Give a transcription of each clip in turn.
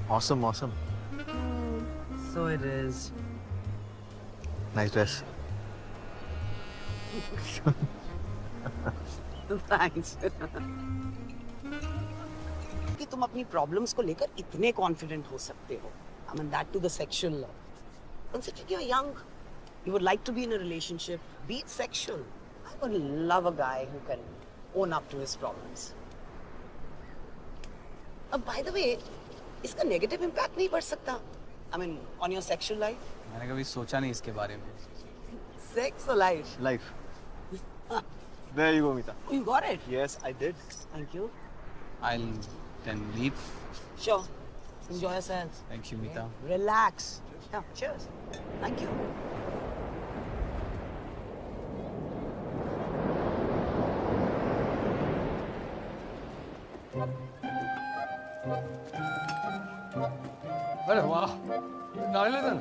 Awesome, awesome. So it is. Nice dress. Thanks. कि तुम अपनी प्रॉब्लम्स को लेकर इतने कॉन्फिडेंट हो सकते हो. I mean that to the sexual love. Considering you're young, you would like to be in a relationship, be it sexual. I would love a guy who can own up to his problems. By the way, इसका negative impact नहीं पड़ सकता? I mean, on your sexual life? मैंने कभी सोचा नहीं इसके बारे में. Sex or life? Life. There you go, Mita. Oh, you got it? Yes, I did. Thank you. I'll then leave. Sure. Enjoy yourselves. Thank you, Mita. Relax. Yeah, cheers. Thank you. अरे वाह, नारियल है ना?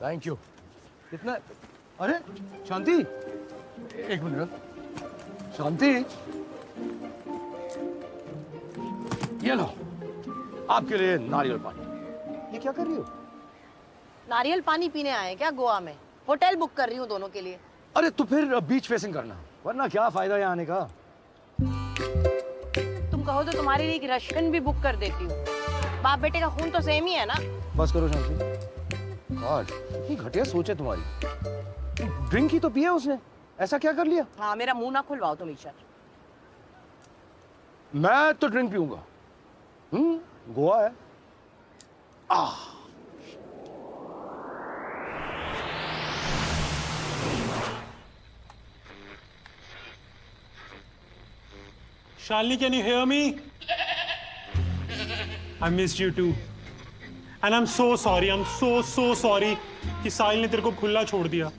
Thank you. कितना? अरे शांति, एक minute. शांति, ये लो, आपके लिए नारियल पानी. ये क्या कर रही हो? नारियल पानी पीने आए क्या गोवा में? होटल बुक कर रही हूँ दोनों के लिए. अरे तो फिर बीच फेसिंग करना, वरना क्या फायदा यहाँ आने का? तुम कहो तो तुम्हारे लिए एक रशियन भी बुक कर देती हूँ. बाप बेटे का खून तो सेम ही है ना. बस करो शांति. गॉड, इतनी घटिया सोच है तुम्हारी. ड्रिंक ही तो पिया उसने, ऐसा क्या कर लिया? हाँ, मेरा मुंह ना खुलवाओ तुम ईशा. मैं तो ड्रिंक पीऊंगा. गोवा है. Shalini, can you hear me? I missed you too. And I'm so sorry. I'm so sorry कि साहिल ने तेरे को खुला छोड़ दिया.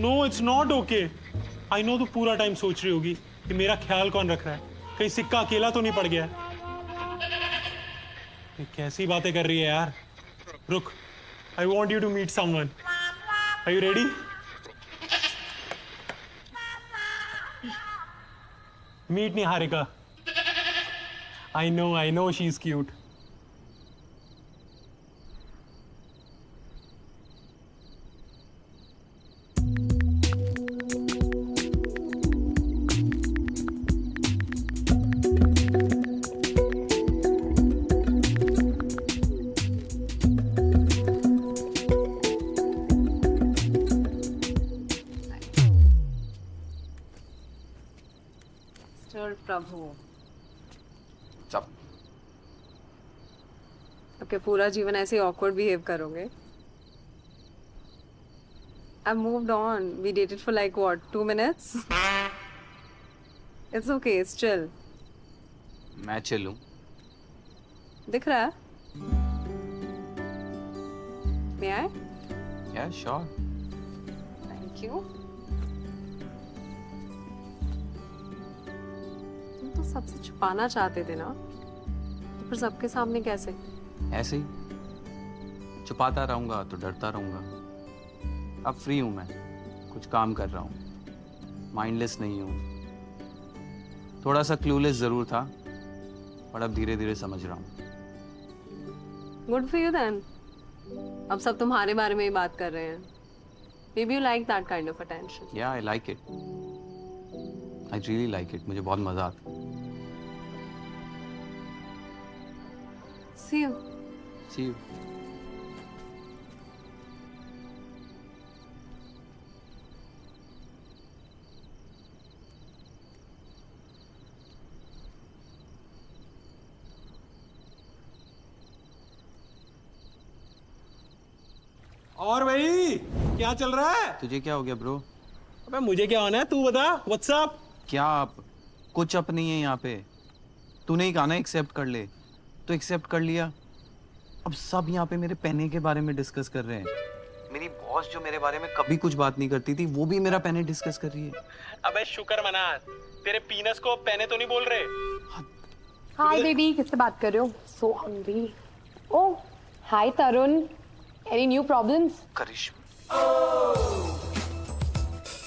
No, it's not okay. I know तू पूरा टाइम सोच रही होगी कि मेरा ख्याल कौन रख रहा है. कहीं सिक्का अकेला तो नहीं पड़ गया. ये कैसी बातें कर रही है यार. रुक. I want you to meet someone. Are you ready? Meet Niharika. I know she's cute. प्रभु. चल. आपके पूरा जीवन ऐसे ऑकवर्ड बिहेव करोगे? I moved on. We dated for like what, 2 minutes? It's okay. It's chill. मैं चलूं? दिख रहा है? May I? Yeah, sure. Thank you. तुम तो सबसे छुपाना चाहते थे ना? तो फिर सबके सामने कैसे? ऐसे ही छुपाता रहूंगा तो डरता रहूंगा. अब फ्री हूं मैं, कुछ काम कर रहा हूं, माइंडलेस नहीं हूं. थोड़ा सा क्लूलेस जरूर था, पर अब धीरे धीरे समझ रहा हूं. Good for you then. अब सब तुम्हारे बारे में ही बात कर रहे हैं. Maybe you like that kind of attention. Yeah, I like it. I really like it. मुझे बहुत मजा आता है. See you. See you. और भाई क्या चल रहा है? तुझे क्या हो गया ब्रो? अबे मुझे क्या होना है तू बता. What's up? क्या आप? कुछ अप नहीं है यहाँ पे. तूने ही कहा ना एक्सेप्ट कर ले, तो एक्सेप्ट कर लिया. अब सब यहाँ पे मेरे पहने के बारे में डिस्कस कर रहे हैं. मेरी बॉस जो मेरे बारे में कभी कुछ बात नहीं करती थी, वो भी मेरा पहने डिस्कस कर रही है. अबे शुक्र मना, तेरे पीनस को पहने तो नहीं बोल रहे. हाय बेबी, किससे बात कर रहे हो? So hungry. Oh hi Tarun, any new problems? Karishma.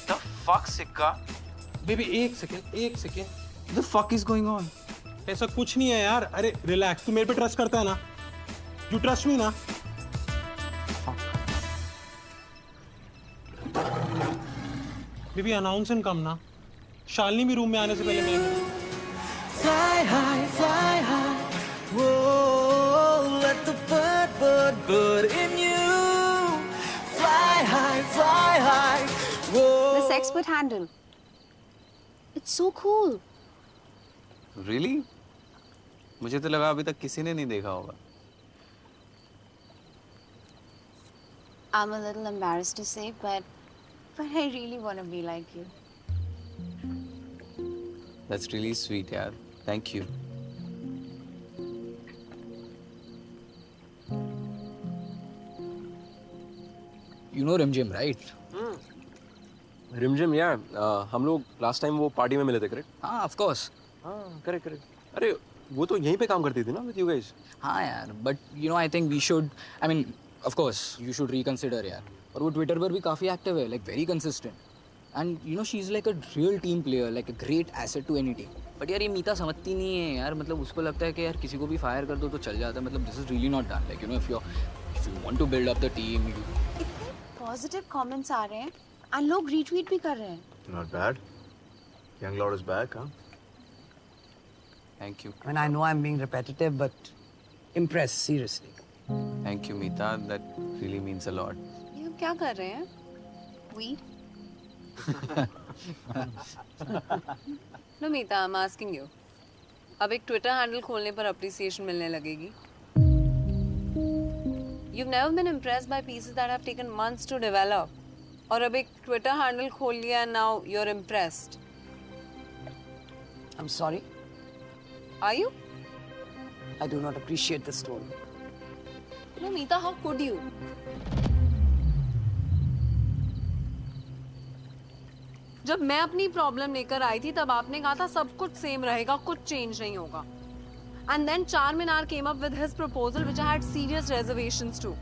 The fuck, सिक्का? बेबी एक second What the fuck is going on? ऐसा कुछ नहीं है यार. अरे रिलैक्स, तू मेरे पे ट्रस्ट करता है ना? यू ट्रस्ट मी ना? बेबी अनाउंस एंड कम ना. शालिनी भी रूम में आने से पहले मैं Fly high, whoa, let the bird in you. Fly high, whoa. The sexpert handle. It's so cool. Really? मुझे तो लगा अभी तक किसी ने नहीं देखा होगा. I'm a little embarrassed to say, but I really want to be like you. That's really sweet, यार. Thank you. You know Rimjim, right? रिमझिम यार, हम लोग लास्ट टाइम वो पार्टी में मिले थे, करेक्ट? हाँ, of course. हाँ, करेक्ट. अरे वो तो यहीं पे काम करती थी ना विद यू गाइस. हाँ यार, but you know I think we should, I mean, of course you should reconsider यार. और वो ट्विटर पर भी काफ़ी एक्टिव है, like very consistent. And you know she's like a real team player, like a great asset to any team. But यार ये मीता समझती नहीं है यार, मतलब उसको लगता है कि यार किसी को भी फायर कर दो तो चल जाता है. मतलब this is really not done. Like you know if you want to build up the team, you... इतने पॉजिटिव कमेंट्स आ रहे हैं और लोग रीट्वीट भी कर रहे हैं. Not bad. Young Lord is back, huh? Thank you. I mean, I know I'm being repetitive, but impressed, seriously. Thank you, Meeta. That really means a lot. ये क्या कर रहे हैं? Weed? No, Meeta, I'm asking you. अब एक Twitter handle खोलने पर appreciation मिलने लगेगी. You've never been impressed by pieces that have taken months to develop. और अब एक ट्विटर हैंडल खोल लिया and now you're impressed. I'm sorry. Are you? I do not appreciate this tone. No, Meeta, how could you? जब मैं अपनी problem लेकर आई थी तब आपने कहा था सब कुछ सेम रहेगा, कुछ चेंज नहीं होगा. And then Charminar came up with his proposal which I had serious reservations to.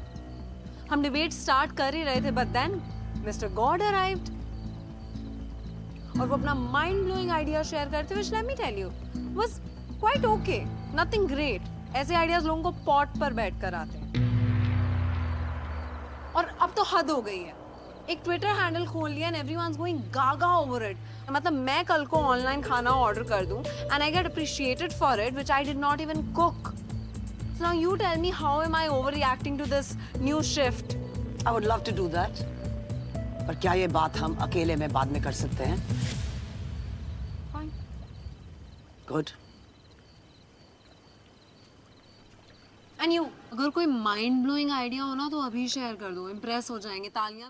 हम डिबेट स्टार्ट कर ही रहे थे but then Mr. God arrived. और वो अपना माइंड ब्लोइंग आइडिया शेयर करते हुए, let me tell you, was quite okay, nothing great. ऐसे आइडियाज लोगों को पॉट पर बैठ कर आते हैं. और अब तो हद हो गई है. एक ट्विटर हैंडल खोल लिया and everyone's going gaga over it. मतलब मैं कल को ऑनलाइन खाना ऑर्डर कर दूं and I get appreciated for it which I did not even cook. So now you tell me how am I overreacting to this new shift? I would love to do that. पर क्या ये बात हम अकेले में बाद में कर सकते हैं? Fine. Good. And you, अगर कोई माइंड ब्लोइंग आइडिया हो ना तो अभी शेयर कर दो. इम्प्रेस हो जाएंगे. तालियां भी